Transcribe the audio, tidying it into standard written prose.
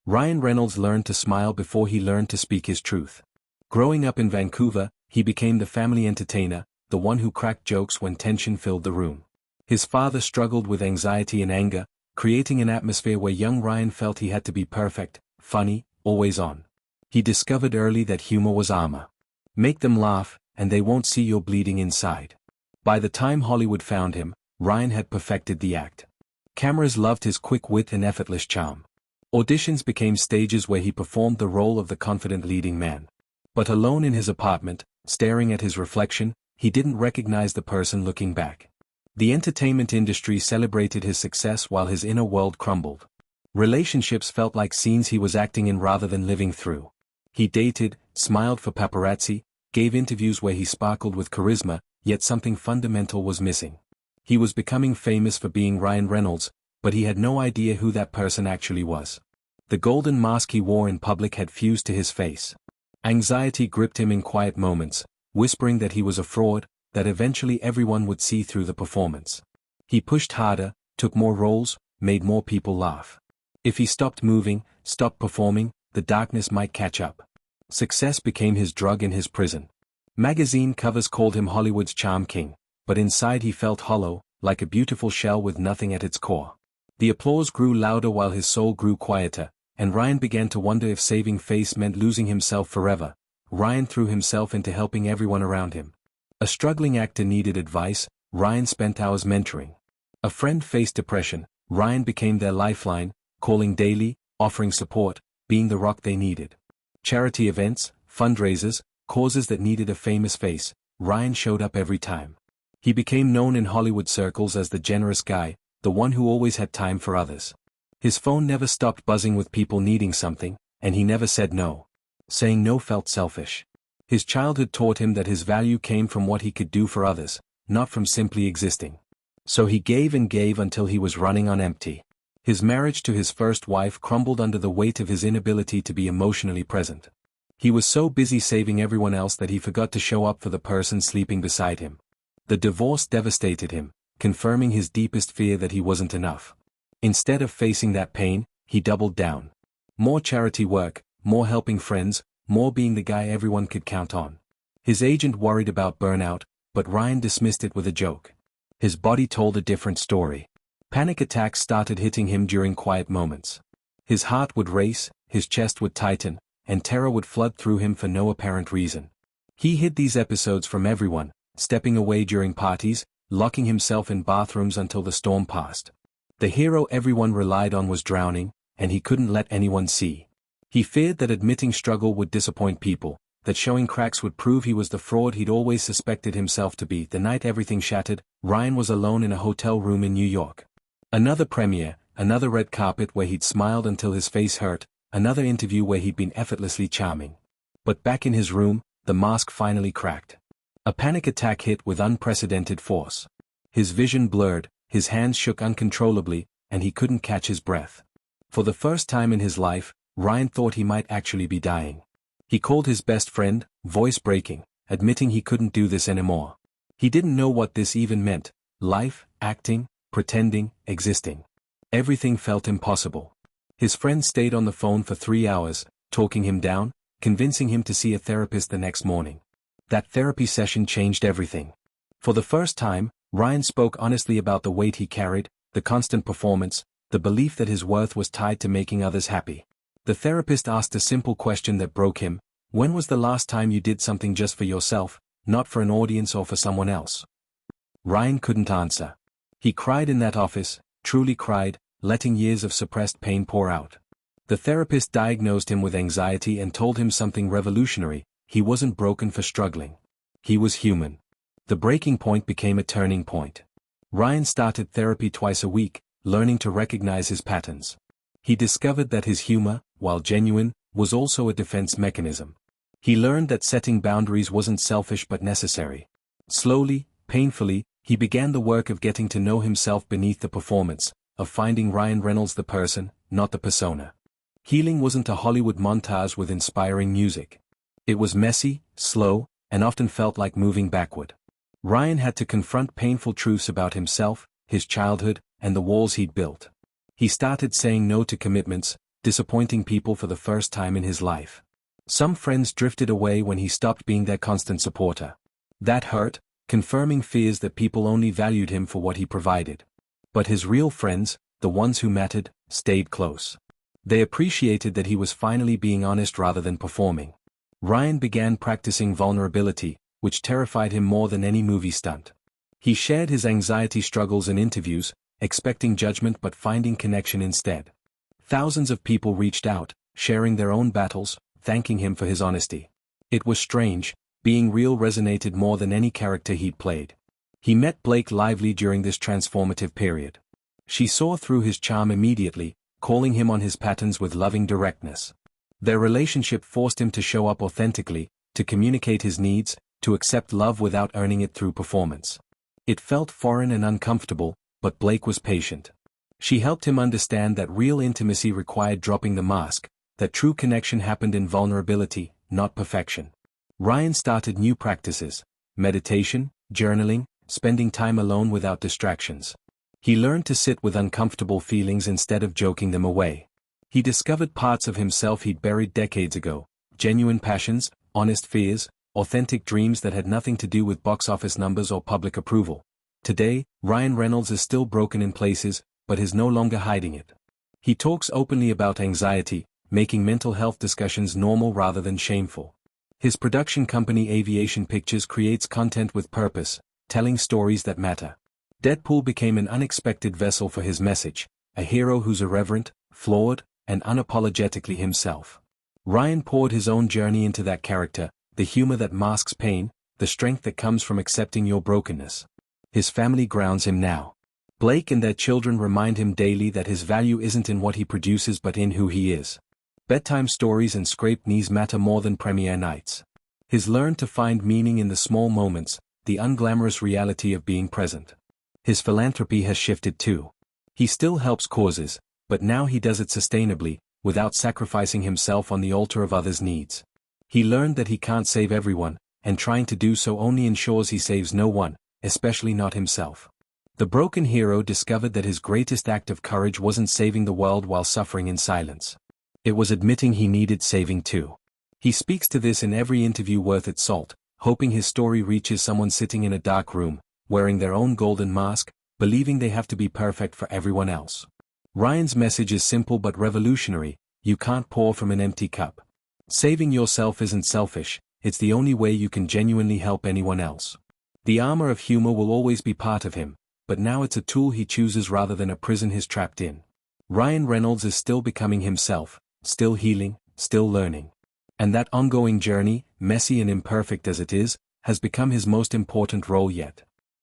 Ryan Reynolds learned to smile before he learned to speak his truth. Growing up in Vancouver, he became the family entertainer, the one who cracked jokes when tension filled the room. His father struggled with anxiety and anger, creating an atmosphere where young Ryan felt he had to be perfect, funny, always on. He discovered early that humor was armor. Make them laugh, and they won't see you're bleeding inside. By the time Hollywood found him, Ryan had perfected the act. Cameras loved his quick wit and effortless charm. Auditions became stages where he performed the role of the confident leading man. But alone in his apartment, staring at his reflection, he didn't recognize the person looking back. The entertainment industry celebrated his success while his inner world crumbled. Relationships felt like scenes he was acting in rather than living through. He dated, smiled for paparazzi, gave interviews where he sparkled with charisma, yet something fundamental was missing. He was becoming famous for being Ryan Reynolds, but he had no idea who that person actually was. The golden mask he wore in public had fused to his face. Anxiety gripped him in quiet moments, whispering that he was a fraud, that eventually everyone would see through the performance. He pushed harder, took more roles, made more people laugh. If he stopped moving, stopped performing, the darkness might catch up. Success became his drug in his prison. Magazine covers called him Hollywood's charm king, but inside he felt hollow, like a beautiful shell with nothing at its core. The applause grew louder while his soul grew quieter, and Ryan began to wonder if saving face meant losing himself forever. Ryan threw himself into helping everyone around him. A struggling actor needed advice, Ryan spent hours mentoring. A friend faced depression, Ryan became their lifeline, calling daily, offering support, being the rock they needed. Charity events, fundraisers, causes that needed a famous face, Ryan showed up every time. He became known in Hollywood circles as the generous guy, the one who always had time for others. His phone never stopped buzzing with people needing something, and he never said no. Saying no felt selfish. His childhood taught him that his value came from what he could do for others, not from simply existing. So he gave and gave until he was running on empty. His marriage to his first wife crumbled under the weight of his inability to be emotionally present. He was so busy saving everyone else that he forgot to show up for the person sleeping beside him. The divorce devastated him, confirming his deepest fear that he wasn't enough. Instead of facing that pain, he doubled down. More charity work, more helping friends, more being the guy everyone could count on. His agent worried about burnout, but Ryan dismissed it with a joke. His body told a different story. Panic attacks started hitting him during quiet moments. His heart would race, his chest would tighten, and terror would flood through him for no apparent reason. He hid these episodes from everyone, stepping away during parties, locking himself in bathrooms until the storm passed. The hero everyone relied on was drowning, and he couldn't let anyone see. He feared that admitting struggle would disappoint people, that showing cracks would prove he was the fraud he'd always suspected himself to be. The night everything shattered, Ryan was alone in a hotel room in New York. Another premiere, another red carpet where he'd smiled until his face hurt, another interview where he'd been effortlessly charming. But back in his room, the mask finally cracked. A panic attack hit with unprecedented force. His vision blurred, his hands shook uncontrollably, and he couldn't catch his breath. For the first time in his life, Ryan thought he might actually be dying. He called his best friend, voice breaking, admitting he couldn't do this anymore. He didn't know what this even meant: life, acting, pretending, existing. Everything felt impossible. His friend stayed on the phone for 3 hours, talking him down, convincing him to see a therapist the next morning. That therapy session changed everything. For the first time, Ryan spoke honestly about the weight he carried, the constant performance, the belief that his worth was tied to making others happy. The therapist asked a simple question that broke him: when was the last time you did something just for yourself, not for an audience or for someone else? Ryan couldn't answer. He cried in that office, truly cried, letting years of suppressed pain pour out. The therapist diagnosed him with anxiety and told him something revolutionary: he wasn't broken for struggling. He was human. The breaking point became a turning point. Ryan started therapy twice a week, learning to recognize his patterns. He discovered that his humor, while genuine, was also a defense mechanism. He learned that setting boundaries wasn't selfish but necessary. Slowly, painfully, he began the work of getting to know himself beneath the performance, of finding Ryan Reynolds the person, not the persona. Healing wasn't a Hollywood montage with inspiring music. It was messy, slow, and often felt like moving backward. Ryan had to confront painful truths about himself, his childhood, and the walls he'd built. He started saying no to commitments, disappointing people for the first time in his life. Some friends drifted away when he stopped being their constant supporter. That hurt, confirming fears that people only valued him for what he provided. But his real friends, the ones who mattered, stayed close. They appreciated that he was finally being honest rather than performing. Ryan began practicing vulnerability, which terrified him more than any movie stunt. He shared his anxiety struggles in interviews, expecting judgment but finding connection instead. Thousands of people reached out, sharing their own battles, thanking him for his honesty. It was strange, being real resonated more than any character he'd played. He met Blake Lively during this transformative period. She saw through his charm immediately, calling him on his patterns with loving directness. Their relationship forced him to show up authentically, to communicate his needs, to accept love without earning it through performance. It felt foreign and uncomfortable, but Blake was patient. She helped him understand that real intimacy required dropping the mask, that true connection happened in vulnerability, not perfection. Ryan started new practices: meditation, journaling, spending time alone without distractions. He learned to sit with uncomfortable feelings instead of joking them away. He discovered parts of himself he'd buried decades ago: genuine passions, honest fears, authentic dreams that had nothing to do with box office numbers or public approval. Today, Ryan Reynolds is still broken in places, but is no longer hiding it. He talks openly about anxiety, making mental health discussions normal rather than shameful. His production company Aviation Pictures creates content with purpose, telling stories that matter. Deadpool became an unexpected vessel for his message, a hero who's irreverent, flawed, and unapologetically himself. Ryan poured his own journey into that character, the humor that masks pain, the strength that comes from accepting your brokenness. His family grounds him now. Blake and their children remind him daily that his value isn't in what he produces but in who he is. Bedtime stories and scraped knees matter more than premiere nights. He's learned to find meaning in the small moments, the unglamorous reality of being present. His philanthropy has shifted too. He still helps causes, but now he does it sustainably, without sacrificing himself on the altar of others' needs. He learned that he can't save everyone, and trying to do so only ensures he saves no one, especially not himself. The broken hero discovered that his greatest act of courage wasn't saving the world while suffering in silence. It was admitting he needed saving too. He speaks to this in every interview worth its salt, hoping his story reaches someone sitting in a dark room, wearing their own golden mask, believing they have to be perfect for everyone else. Ryan's message is simple but revolutionary: you can't pour from an empty cup. Saving yourself isn't selfish, it's the only way you can genuinely help anyone else. The armor of humor will always be part of him, but now it's a tool he chooses rather than a prison he's trapped in. Ryan Reynolds is still becoming himself, still healing, still learning. And that ongoing journey, messy and imperfect as it is, has become his most important role yet.